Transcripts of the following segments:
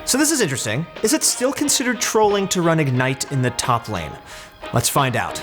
So this is interesting. Is it still considered trolling to run Ignite in the top lane? Let's find out.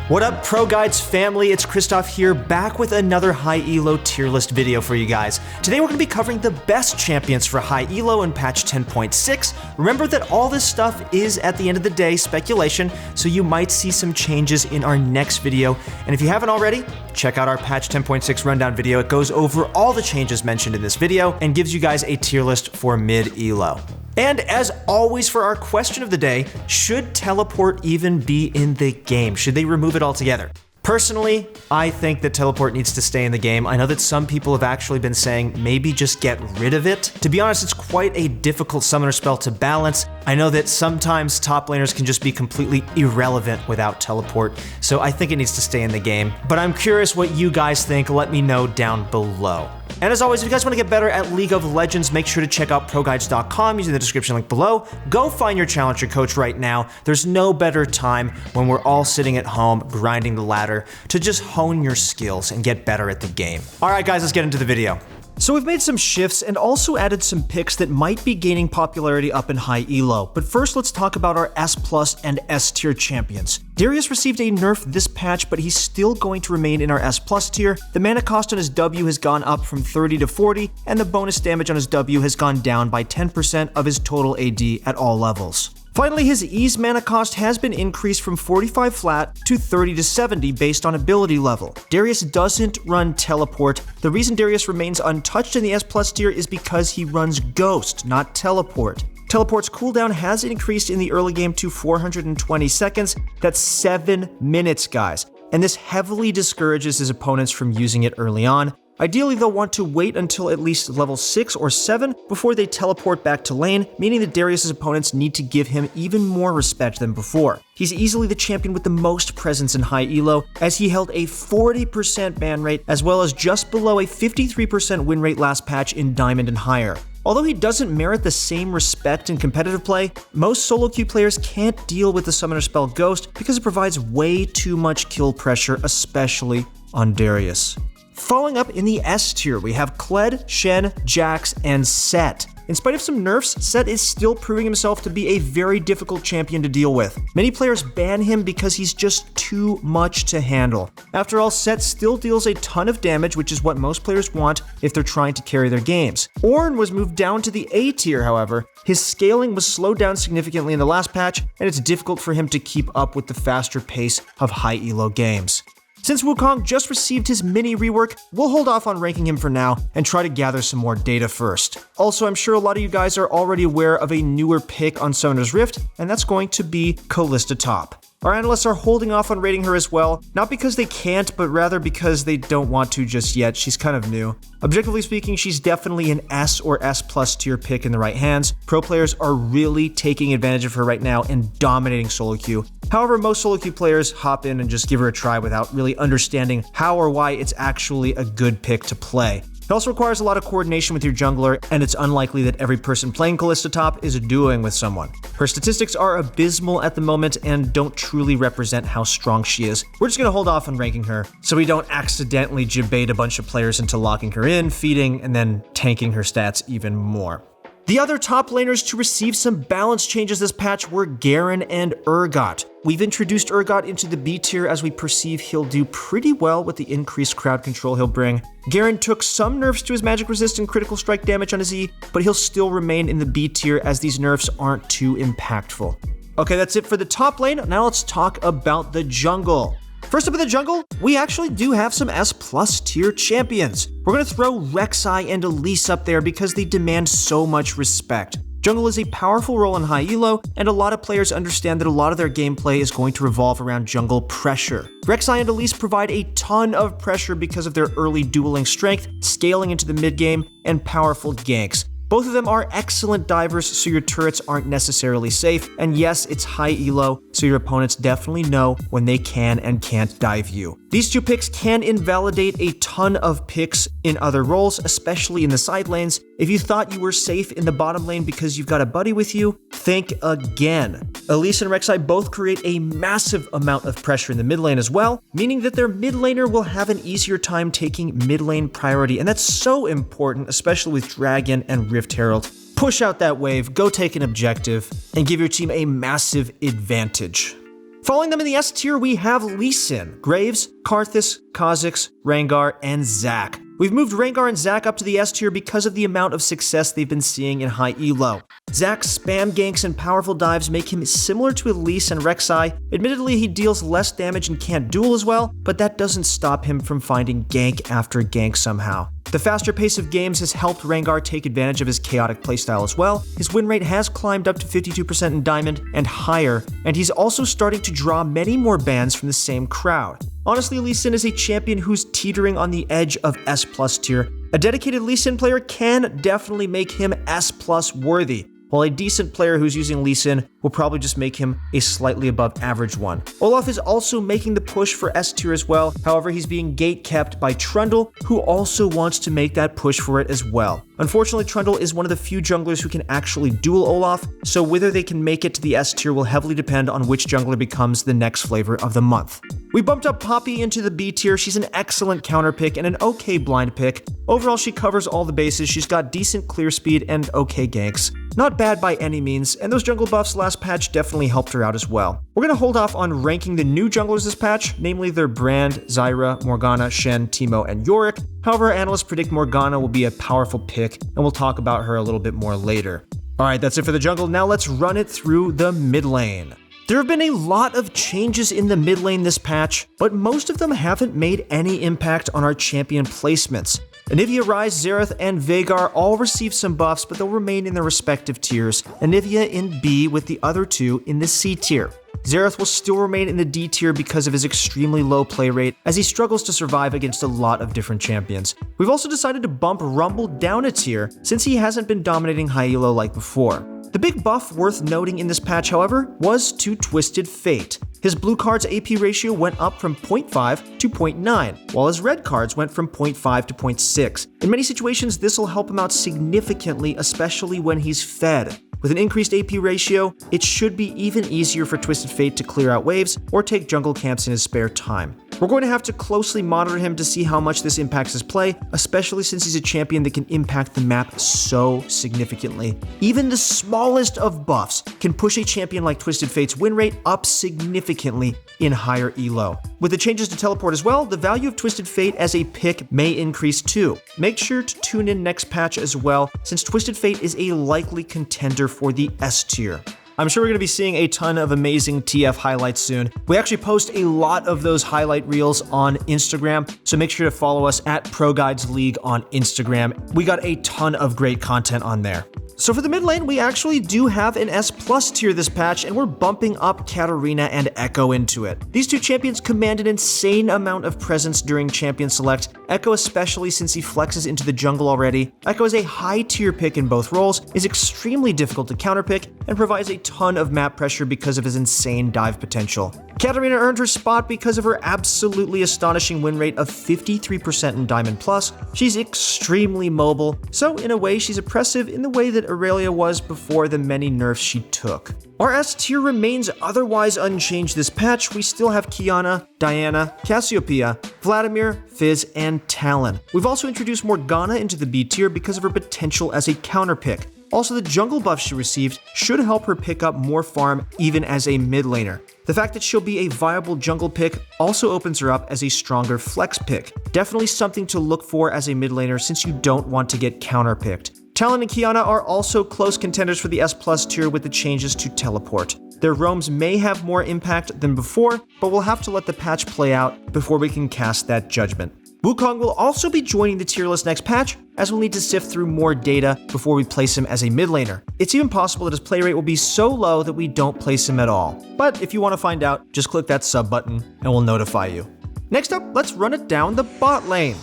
What up, ProGuides family? It's Christoph here, back with another high elo tier list video for you guys. Today we're going to be covering the best champions for high elo in patch 10.6. Remember that all this stuff is, at the end of the day, speculation, so you might see some changes in our next video. And if you haven't already, check out our patch 10.6 rundown video. It goes over all the changes mentioned in this video and gives you guys a tier list for mid elo. And as always for our question of the day, should teleport even be in the game? Should they remove it altogether? Personally, I think that teleport needs to stay in the game. I know that some people have actually been saying maybe just get rid of it. To be honest, it's quite a difficult summoner spell to balance. I know that sometimes top laners can just be completely irrelevant without teleport, so I think it needs to stay in the game. But I'm curious what you guys think. Let me know down below. And as always, if you guys want to get better at League of Legends, make sure to check out ProGuides.com using the description link below. Go find your challenger coach right now. There's no better time when we're all sitting at home grinding the ladder to just hone your skills and get better at the game. All right, guys, let's get into the video. So we've made some shifts and also added some picks that might be gaining popularity up in high elo. But first, let's talk about our S+ and S tier champions. Darius received a nerf this patch, but he's still going to remain in our S+ tier. The mana cost on his W has gone up from 30 to 40, and the bonus damage on his W has gone down by 10% of his total AD at all levels. Finally, his E's mana cost has been increased from 45 flat to 30 to 70 based on ability level. Darius doesn't run teleport. The reason Darius remains untouched in the S+ tier is because he runs Ghost, not teleport. Teleport's cooldown has increased in the early game to 420 seconds. That's 7 minutes, guys. And this heavily discourages his opponents from using it early on. Ideally, they'll want to wait until at least level 6 or 7 before they teleport back to lane, meaning that Darius' opponents need to give him even more respect than before. He's easily the champion with the most presence in high elo, as he held a 40% ban rate, as well as just below a 53% win rate last patch in Diamond and higher. Although he doesn't merit the same respect in competitive play, most solo queue players can't deal with the summoner spell Ghost because it provides way too much kill pressure, especially on Darius. Following up in the S tier, we have Kled, Shen, Jax, and Set. In spite of some nerfs, Set is still proving himself to be a very difficult champion to deal with. Many players ban him because he's just too much to handle. After all, Set still deals a ton of damage, which is what most players want if they're trying to carry their games. Ornn was moved down to the A tier, however. His scaling was slowed down significantly in the last patch, and it's difficult for him to keep up with the faster pace of high elo games. Since Wukong just received his mini rework, we'll hold off on ranking him for now and try to gather some more data first. Also, I'm sure a lot of you guys are already aware of a newer pick on Summoner's Rift, and that's going to be Kalista Top. Our analysts are holding off on rating her as well, not because they can't, but rather because they don't want to just yet. She's kind of new. Objectively speaking, she's definitely an S or S+ tier pick in the right hands. Pro players are really taking advantage of her right now and dominating solo queue. However, most solo queue players hop in and just give her a try without really understanding how or why it's actually a good pick to play. It also requires a lot of coordination with your jungler, and it's unlikely that every person playing Kalista Top is duoing with someone. Her statistics are abysmal at the moment and don't truly represent how strong she is. We're just gonna hold off on ranking her so we don't accidentally debate a bunch of players into locking her in, feeding, and then tanking her stats even more. The other top laners to receive some balance changes this patch were Garen and Urgot. We've introduced Urgot into the B tier as we perceive he'll do pretty well with the increased crowd control he'll bring. Garen took some nerfs to his magic resist and critical strike damage on his E, but he'll still remain in the B tier as these nerfs aren't too impactful. Okay, that's it for the top lane. Now let's talk about the jungle. First up in the jungle, we actually do have some S+ tier champions. We're gonna throw Rek'Sai and Elise up there because they demand so much respect. Jungle is a powerful role in high elo, and a lot of players understand that a lot of their gameplay is going to revolve around jungle pressure. Rek'Sai and Elise provide a ton of pressure because of their early dueling strength, scaling into the mid game, and powerful ganks. Both of them are excellent divers, so your turrets aren't necessarily safe, and yes, it's high elo, so your opponents definitely know when they can and can't dive you. These two picks can invalidate a ton of picks in other roles, especially in the side lanes, If you thought you were safe in the bottom lane because you've got a buddy with you, think again. Elise and Rek'Sai both create a massive amount of pressure in the mid lane as well, meaning that their mid laner will have an easier time taking mid lane priority, and that's so important, especially with Dragon and Rift Herald. Push out that wave, go take an objective, and give your team a massive advantage. Following them in the S tier, we have Lee Sin, Graves, Karthus, Kha'Zix, Rengar, and Zac. We've moved Rengar and Zac up to the S tier because of the amount of success they've been seeing in high elo. Zac's spam ganks and powerful dives make him similar to Elise and Rek'Sai. Admittedly, he deals less damage and can't duel as well, but that doesn't stop him from finding gank after gank somehow. The faster pace of games has helped Rengar take advantage of his chaotic playstyle as well. His win rate has climbed up to 52% in Diamond and higher, and he's also starting to draw many more bans from the same crowd. Honestly, Lee Sin is a champion who's teetering on the edge of S+ tier. A dedicated Lee Sin player can definitely make him S+ worthy, while a decent player who's using Lee Sin will probably just make him a slightly above average one. Olaf is also making the push for S tier as well, however he's being gate-kept by Trundle, who also wants to make that push for it as well. Unfortunately, Trundle is one of the few junglers who can actually duel Olaf, so whether they can make it to the S tier will heavily depend on which jungler becomes the next flavor of the month. We bumped up Poppy into the B tier. She's an excellent counter pick and an okay blind pick. Overall, she covers all the bases. She's got decent clear speed and okay ganks. Not bad by any means, and those jungle buffs last patch definitely helped her out as well. We're going to hold off on ranking the new junglers this patch, namely their Brand, Zyra, Morgana, Shen, Teemo, and Yorick. However, analysts predict Morgana will be a powerful pick, and we'll talk about her a little bit more later. Alright, that's it for the jungle. Now let's run it through the mid lane. There have been a lot of changes in the mid lane this patch, but most of them haven't made any impact on our champion placements. Anivia, Ryze, Xerath, and Veigar all receive some buffs, but they'll remain in their respective tiers. Anivia in B with the other two in the C tier. Xerath will still remain in the D tier because of his extremely low play rate, as he struggles to survive against a lot of different champions. We've also decided to bump Rumble down a tier, since he hasn't been dominating high elo like before. The big buff worth noting in this patch, however, was to Twisted Fate. His blue card's AP ratio went up from 0.5 to 0.9, while his red cards went from 0.5 to 0.6. In many situations, this will help him out significantly, especially when he's fed. With an increased AP ratio, it should be even easier for Twisted Fate to clear out waves or take jungle camps in his spare time. We're going to have to closely monitor him to see how much this impacts his play, especially since he's a champion that can impact the map so significantly. Even the smallest of buffs can push a champion like Twisted Fate's win rate up significantly in higher elo. With the changes to teleport as well, the value of Twisted Fate as a pick may increase too. Make sure to tune in next patch as well, since Twisted Fate is a likely contender for the S tier. I'm sure we're going to be seeing a ton of amazing TF highlights soon. We actually post a lot of those highlight reels on Instagram, so make sure to follow us at ProGuides League on Instagram. We got a ton of great content on there. So for the mid lane, we actually do have an S+ tier this patch, and we're bumping up Katarina and Echo into it. These two champions command an insane amount of presence during champion select, Echo especially since he flexes into the jungle already. Echo is a high tier pick in both roles, is extremely difficult to counterpick, and provides a ton of map pressure because of his insane dive potential. Katarina earned her spot because of her absolutely astonishing win rate of 53% in Diamond Plus. She's extremely mobile, so in a way she's oppressive in the way that Aurelia was before the many nerfs she took. Our S tier remains otherwise unchanged this patch. We still have Qiyana, Diana, Cassiopeia, Vladimir, Fizz, and Talon. We've also introduced Morgana into the B tier because of her potential as a counter pick. Also, the jungle buff she received should help her pick up more farm even as a mid laner. The fact that she'll be a viable jungle pick also opens her up as a stronger flex pick. Definitely something to look for as a mid laner since you don't want to get counter picked. Talon and Qiyana are also close contenders for the S+ tier with the changes to teleport. Their roams may have more impact than before, but we'll have to let the patch play out before we can cast that judgment. Wukong will also be joining the tier list next patch, as we'll need to sift through more data before we place him as a mid laner. It's even possible that his play rate will be so low that we don't place him at all. But if you want to find out, just click that sub button and we'll notify you. Next up, let's run it down the bot lane.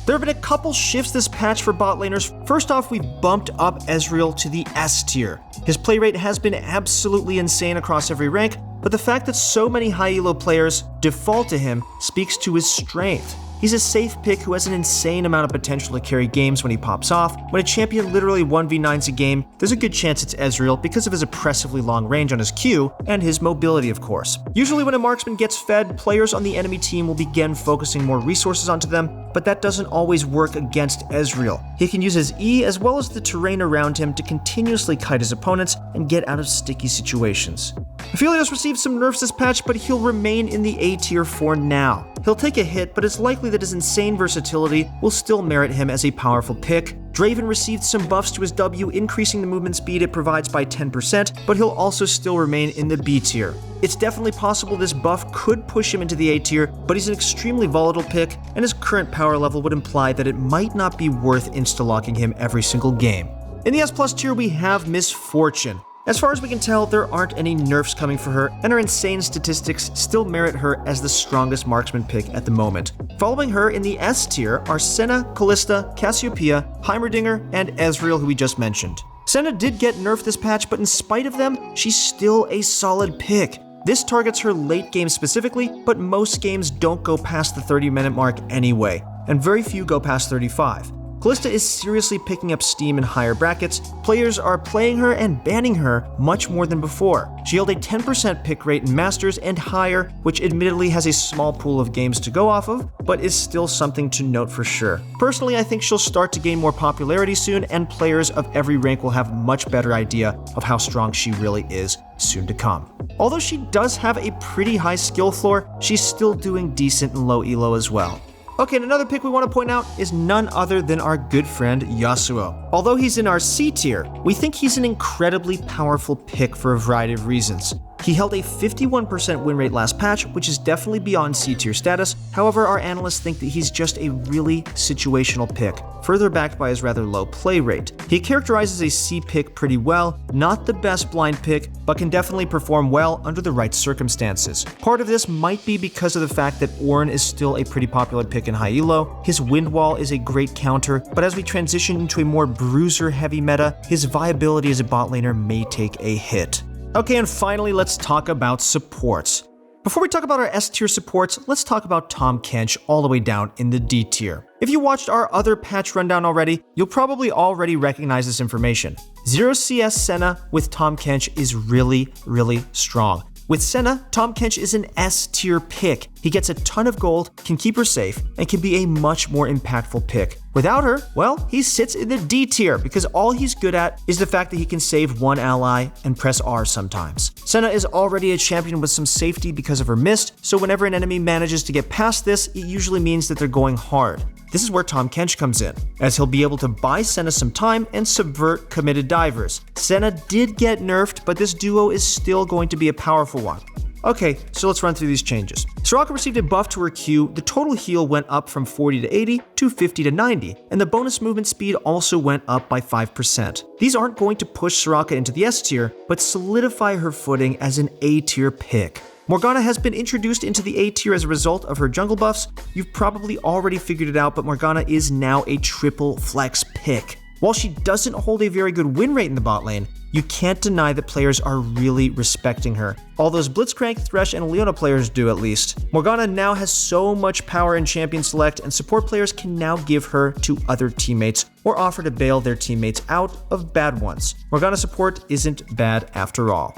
There have been a couple shifts this patch for bot laners. First off, we bumped up Ezreal to the S tier. His play rate has been absolutely insane across every rank, but the fact that so many high elo players default to him speaks to his strength. He's a safe pick who has an insane amount of potential to carry games when he pops off. When a champion literally 1v9s a game, there's a good chance it's Ezreal because of his oppressively long range on his Q and his mobility, of course. Usually when a marksman gets fed, players on the enemy team will begin focusing more resources onto them, but that doesn't always work against Ezreal. He can use his E as well as the terrain around him to continuously kite his opponents and get out of sticky situations. Aphelios received some nerfs this patch, but he'll remain in the A tier for now. He'll take a hit, but it's likely that his insane versatility will still merit him as a powerful pick. Draven received some buffs to his W, increasing the movement speed it provides by 10%, but he'll also still remain in the B tier. It's definitely possible this buff could push him into the A tier, but he's an extremely volatile pick, and his current power level would imply that it might not be worth insta-locking him every single game. In the S+ tier, we have Misfortune. As far as we can tell, there aren't any nerfs coming for her, and her insane statistics still merit her as the strongest marksman pick at the moment. Following her in the S tier are Senna, Kalista, Cassiopeia, Heimerdinger, and Ezreal, who we just mentioned. Senna did get nerfed this patch, but in spite of them, she's still a solid pick. This targets her late game specifically, but most games don't go past the 30-minute mark anyway, and very few go past 35. Kalista is seriously picking up steam in higher brackets. Players are playing her and banning her much more than before. She held a 10% pick rate in Masters and higher, which admittedly has a small pool of games to go off of, but is still something to note for sure. Personally, I think she'll start to gain more popularity soon, and players of every rank will have much better idea of how strong she really is soon to come. Although she does have a pretty high skill floor, she's still doing decent in low elo as well. Okay, and another pick we want to point out is none other than our good friend Yasuo. Although he's in our C tier, we think he's an incredibly powerful pick for a variety of reasons. He held a 51% win rate last patch, which is definitely beyond C tier status. However, our analysts think that he's just a really situational pick, further backed by his rather low play rate. He characterizes a C pick pretty well, not the best blind pick, but can definitely perform well under the right circumstances. Part of this might be because of the fact that Ornn is still a pretty popular pick in high elo. His wind wall is a great counter, but as we transition into a more bruiser heavy meta, his viability as a bot laner may take a hit. Okay, and finally, let's talk about supports. Before we talk about our S tier supports, let's talk about Tahm Kench all the way down in the D tier. If you watched our other patch rundown already, you'll probably already recognize this information. 0 CS Senna with Tahm Kench is really, really strong. With Senna, Tahm Kench is an S tier pick. He gets a ton of gold, can keep her safe, and can be a much more impactful pick. Without her, well, he sits in the D tier because all he's good at is the fact that he can save one ally and press R sometimes. Senna is already a champion with some safety because of her mist, so whenever an enemy manages to get past this, it usually means that they're going hard. This is where Tahm Kench comes in, as he'll be able to buy Senna some time and subvert committed divers. Senna did get nerfed, but this duo is still going to be a powerful one. Okay, so let's run through these changes. Soraka received a buff to her Q, the total heal went up from 40 to 80 to 50 to 90, and the bonus movement speed also went up by 5%. These aren't going to push Soraka into the S tier, but solidify her footing as an A tier pick. Morgana has been introduced into the A tier as a result of her jungle buffs. You've probably already figured it out, but Morgana is now a triple flex pick. While she doesn't hold a very good win rate in the bot lane, you can't deny that players are really respecting her. All those Blitzcrank, Thresh, and Leona players do at least. Morgana now has so much power in Champion Select, and support players can now give her to other teammates or offer to bail their teammates out of bad ones. Morgana support isn't bad after all.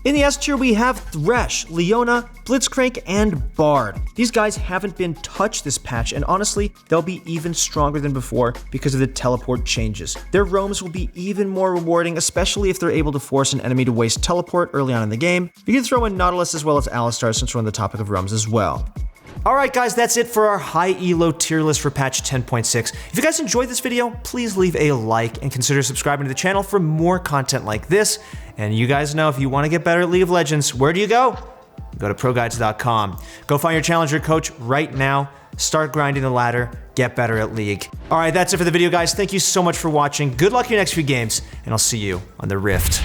In the S tier, we have Thresh, Leona, Blitzcrank, and Bard. These guys haven't been touched this patch, and honestly, they'll be even stronger than before because of the teleport changes. Their roams will be even more rewarding, especially if they're able to force an enemy to waste teleport early on in the game. You can throw in Nautilus as well as Alistar since we're on the topic of roams as well. Alright guys, that's it for our high elo tier list for patch 10.6. If you guys enjoyed this video, please leave a like and consider subscribing to the channel for more content like this. And you guys know if you want to get better at League of Legends, where do you go? Go to ProGuides.com. Go find your challenger coach right now, start grinding the ladder, get better at League. Alright, that's it for the video guys. Thank you so much for watching. Good luck in your next few games, and I'll see you on the Rift.